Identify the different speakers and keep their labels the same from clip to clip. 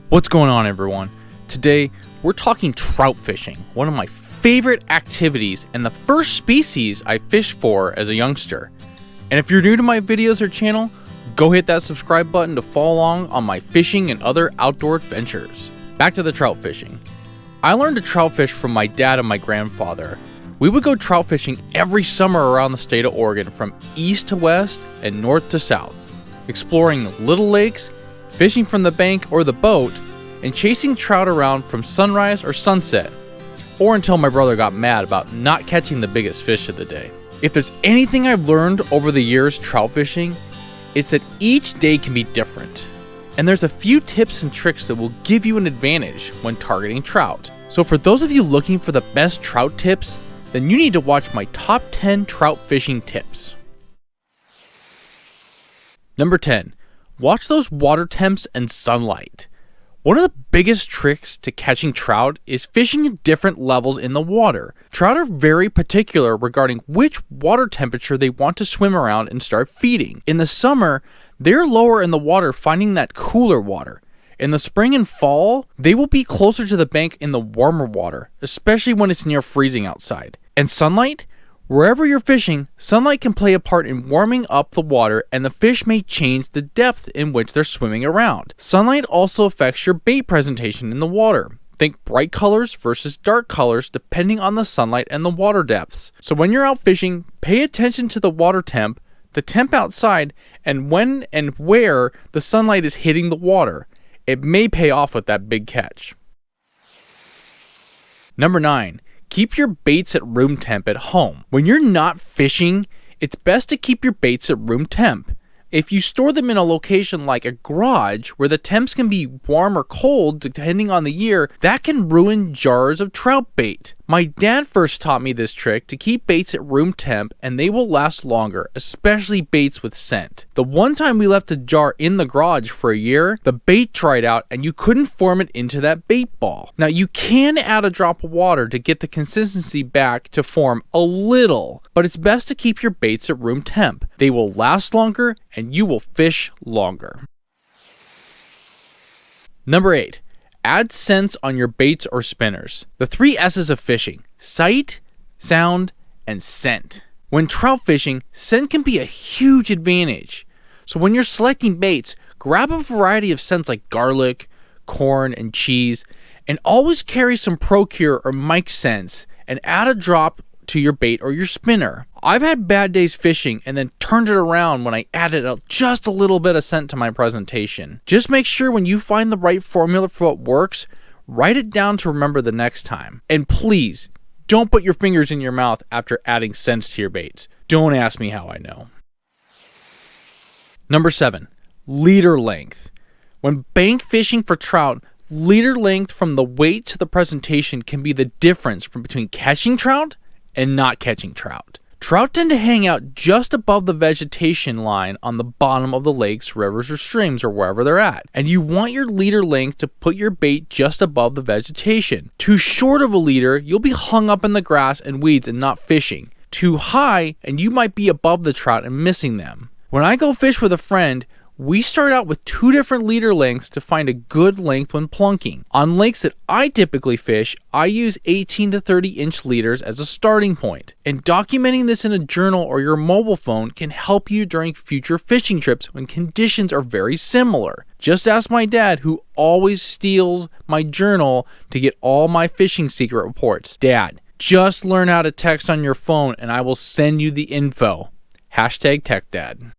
Speaker 1: What's going on, everyone? Today we're talking trout fishing, one of my favorite activities and the first species I fished for as a youngster. And if you're new to my videos or channel, go hit that subscribe button to follow along on my fishing and other outdoor adventures. Back to the trout fishing. I learned to trout fish from my dad and my grandfather. We would go trout fishing every summer around the state of Oregon from east to west and north to south, exploring little lakes, fishing from the bank or the boat, and chasing trout around from sunrise or sunset, or until my brother got mad about not catching the biggest fish of the day. If there's anything I've learned over the years trout fishing, it's that each day can be different, and there's a few tips and tricks that will give you an advantage when targeting trout. So for those of you looking for the best trout tips, then you need to watch my top 10 trout fishing tips. Number 10. Watch those water temps and sunlight. One of the biggest tricks to catching trout is fishing at different levels in the water. Trout are very particular regarding which water temperature they want to swim around and start feeding. In the summer, they're lower in the water, finding that cooler water. In the spring and fall, they will be closer to the bank in the warmer water, especially when it's near freezing outside. And sunlight? Wherever you're fishing, sunlight can play a part in warming up the water, and the fish may change the depth in which they're swimming around. Sunlight also affects your bait presentation in the water. Think bright colors versus dark colors depending on the sunlight and the water depths. So when you're out fishing, pay attention to the water temp, the temp outside, and when and where the sunlight is hitting the water. It may pay off with that big catch. Number 9. Keep your baits at room temp at home. When you're not fishing, it's best to keep your baits at room temp. If you store them in a location like a garage where the temps can be warm or cold depending on the year, that can ruin jars of trout bait. My dad first taught me this trick to keep baits at room temp, and they will last longer, especially baits with scent. The one time we left a jar in the garage for a year, the bait dried out and you couldn't form it into that bait ball. Now you can add a drop of water to get the consistency back to form a little, but it's best to keep your baits at room temp. They will last longer and you will fish longer. Number 8. Add scents on your baits or spinners. The 3 S's of fishing: sight, sound, and scent. When trout fishing, scent can be a huge advantage. So when you're selecting baits, grab a variety of scents like garlic, corn, and cheese, and always carry some Procure or Mike scents and add a drop to your bait or your spinner. I've had bad days fishing and then turned it around when I added just a little bit of scent to my presentation. Just make sure when you find the right formula for what works, write it down to remember the next time. And please, don't put your fingers in your mouth after adding scents to your baits. Don't ask me how I know. Number 7. Leader length. When bank fishing for trout, leader length from the weight to the presentation can be the difference between catching trout and not catching trout. Trout tend to hang out just above the vegetation line on the bottom of the lakes, rivers, or streams, or wherever they're at. And you want your leader length to put your bait just above the vegetation. Too short of a leader, you'll be hung up in the grass and weeds and not fishing. Too high, and you might be above the trout and missing them. When I go fish with a friend, we start out with 2 different leader lengths to find a good length when plunking. On lakes that I typically fish, I use 18 to 30 inch leaders as a starting point. And documenting this in a journal or your mobile phone can help you during future fishing trips when conditions are very similar. Just ask my dad, who always steals my journal to get all my fishing secret reports. Dad, just learn how to text on your phone and I will send you the info. #TechDad.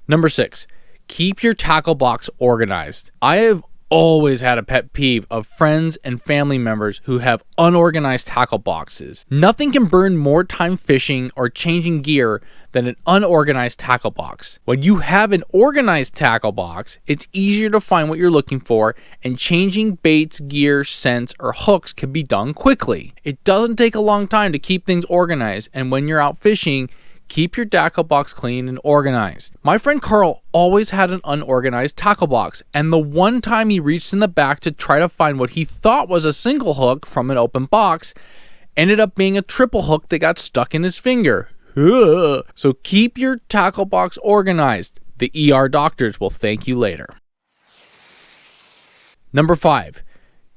Speaker 1: Number 6. Keep your tackle box organized. I have always had a pet peeve of friends and family members who have unorganized tackle boxes. Nothing can burn more time fishing or changing gear than an unorganized tackle box. When you have an organized tackle box, it's easier to find what you're looking for, and changing baits, gear, scents, or hooks can be done quickly. It doesn't take a long time to keep things organized, and when you're out fishing, keep your tackle box clean and organized. My friend Carl always had an unorganized tackle box, and the one time he reached in the back to try to find what he thought was a single hook from an open box, ended up being a triple hook that got stuck in his finger. So keep your tackle box organized. The ER doctors will thank you later. Number 5,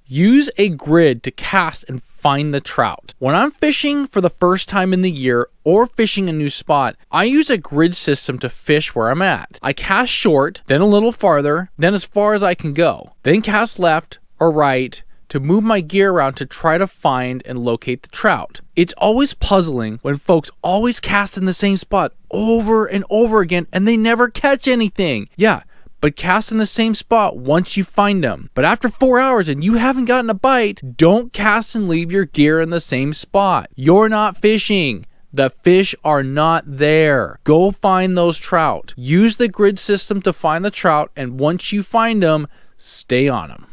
Speaker 1: use a grid to cast and find the trout. When I'm fishing for the first time in the year or fishing a new spot, I use a grid system to fish where I'm at. I cast short, then a little farther, then as far as I can go, then cast left or right to move my gear around to try to find and locate the trout. It's always puzzling when folks always cast in the same spot over and over again and they never catch anything. Yeah, but cast in the same spot once you find them. But after 4 hours and you haven't gotten a bite, don't cast and leave your gear in the same spot. You're not fishing. The fish are not there. Go find those trout. Use the grid system to find the trout, and once you find them, stay on them.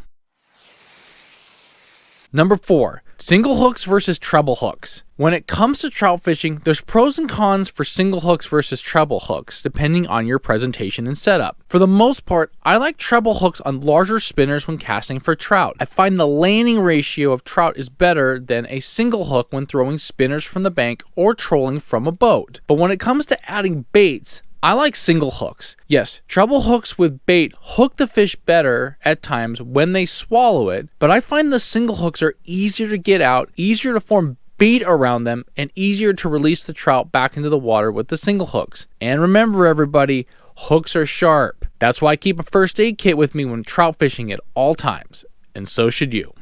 Speaker 1: Number 4, single hooks versus treble hooks. When it comes to trout fishing, there's pros and cons for single hooks versus treble hooks, depending on your presentation and setup. For the most part, I like treble hooks on larger spinners when casting for trout. I find the landing ratio of trout is better than a single hook when throwing spinners from the bank or trolling from a boat. But when it comes to adding baits, I like single hooks. Yes, treble hooks with bait hook the fish better at times when they swallow it, but I find the single hooks are easier to get out, easier to form bait around them, and easier to release the trout back into the water with the single hooks. And remember everybody, hooks are sharp. That's why I keep a first aid kit with me when trout fishing at all times, and so should you.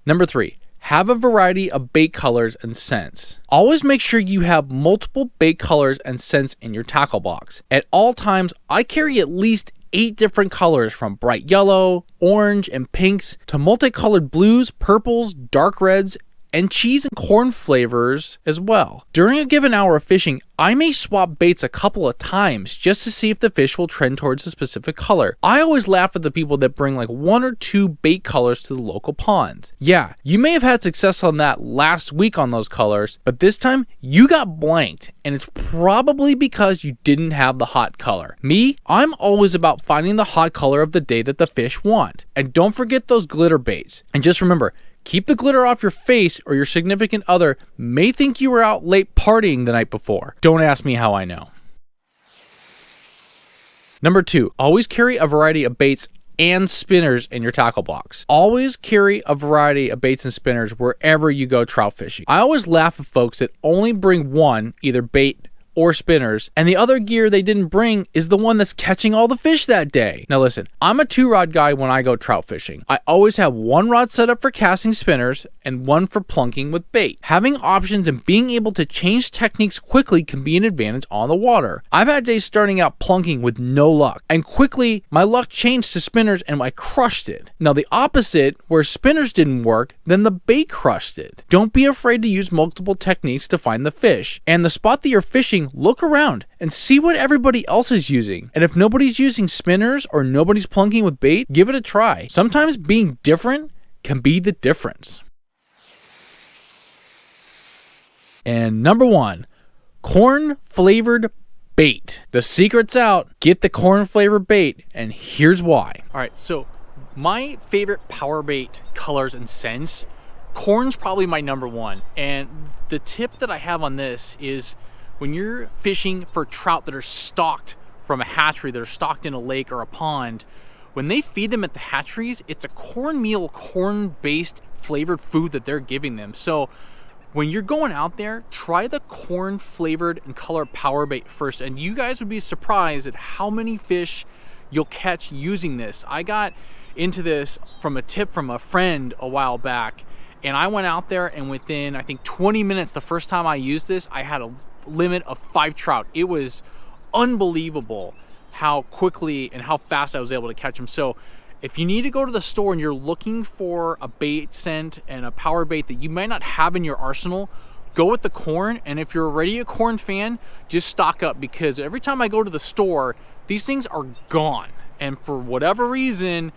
Speaker 1: Number 3, have a variety of bait colors and scents. Always make sure you have multiple bait colors and scents in your tackle box. At all times, I carry at least 8 different colors, from bright yellow, orange, and pinks to multicolored blues, purples, dark reds, and cheese and corn flavors as well. During a given hour of fishing, I may swap baits a couple of times just to see if the fish will trend towards a specific color. I always laugh at the people that bring like 1 or 2 bait colors to the local ponds. Yeah, you may have had success on that last week on those colors, but this time you got blanked, and it's probably because you didn't have the hot color. Me, I'm always about finding the hot color of the day that the fish want. And don't forget those glitter baits. And just remember, keep the glitter off your face or your significant other may think you were out late partying the night before. Don't ask me how I know. Number 2, always carry a variety of baits and spinners in your tackle box. Always carry a variety of baits and spinners wherever you go trout fishing. I always laugh at folks that only bring one, either bait or spinners, and the other gear they didn't bring is the one that's catching all the fish that day. Now listen, I'm a 2-rod guy when I go trout fishing. I always have 1 rod set up for casting spinners and 1 for plunking with bait. Having options and being able to change techniques quickly can be an advantage on the water. I've had days starting out plunking with no luck, and quickly my luck changed to spinners and I crushed it. Now the opposite, where spinners didn't work, then the bait crushed it. Don't be afraid to use multiple techniques to find the fish. And the spot that you're fishing, look around and see what everybody else is using. And if nobody's using spinners or nobody's plunking with bait, give it a try. Sometimes being different can be the difference. And number 1, corn flavored bait. The secret's out. Get the corn flavored bait, and here's why. All right, so my favorite power bait colors and scents, corn's probably my number 1. And the tip that I have on this is, when you're fishing for trout that are stocked from a hatchery, that are stocked in a lake or a pond, when they feed them at the hatcheries, it's a cornmeal, corn-based flavored food that they're giving them. So when you're going out there, try the corn flavored and color power bait first, and you guys would be surprised at how many fish you'll catch using this. I got into this from a tip from a friend a while back, and I went out there, and within, I think, 20 minutes the first time I used this, I had a limit of 5 trout. It was unbelievable how quickly and how fast I was able to catch them. So if you need to go to the store and you're looking for a bait scent and a power bait that you might not have in your arsenal, go with the corn. And if you're already a corn fan, just stock up, because every time I go to the store, these things are gone. And for whatever reason,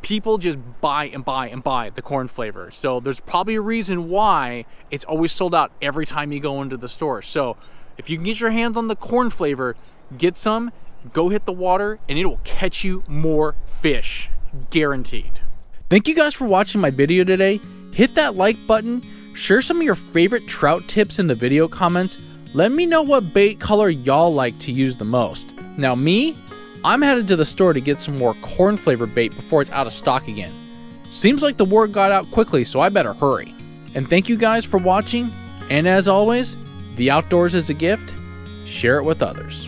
Speaker 1: people just buy and buy and buy the corn flavor. So there's probably a reason why it's always sold out every time you go into the store. So if you can get your hands on the corn flavor, get some, go hit the water, and it will catch you more fish. Guaranteed. Thank you guys for watching my video today. Hit that like button, share some of your favorite trout tips in the video comments. Let me know what bait color y'all like to use the most. Now me, I'm headed to the store to get some more corn flavored bait before it's out of stock again. Seems like the word got out quickly, so I better hurry. And thank you guys for watching, and as always, the outdoors is a gift. Share it with others.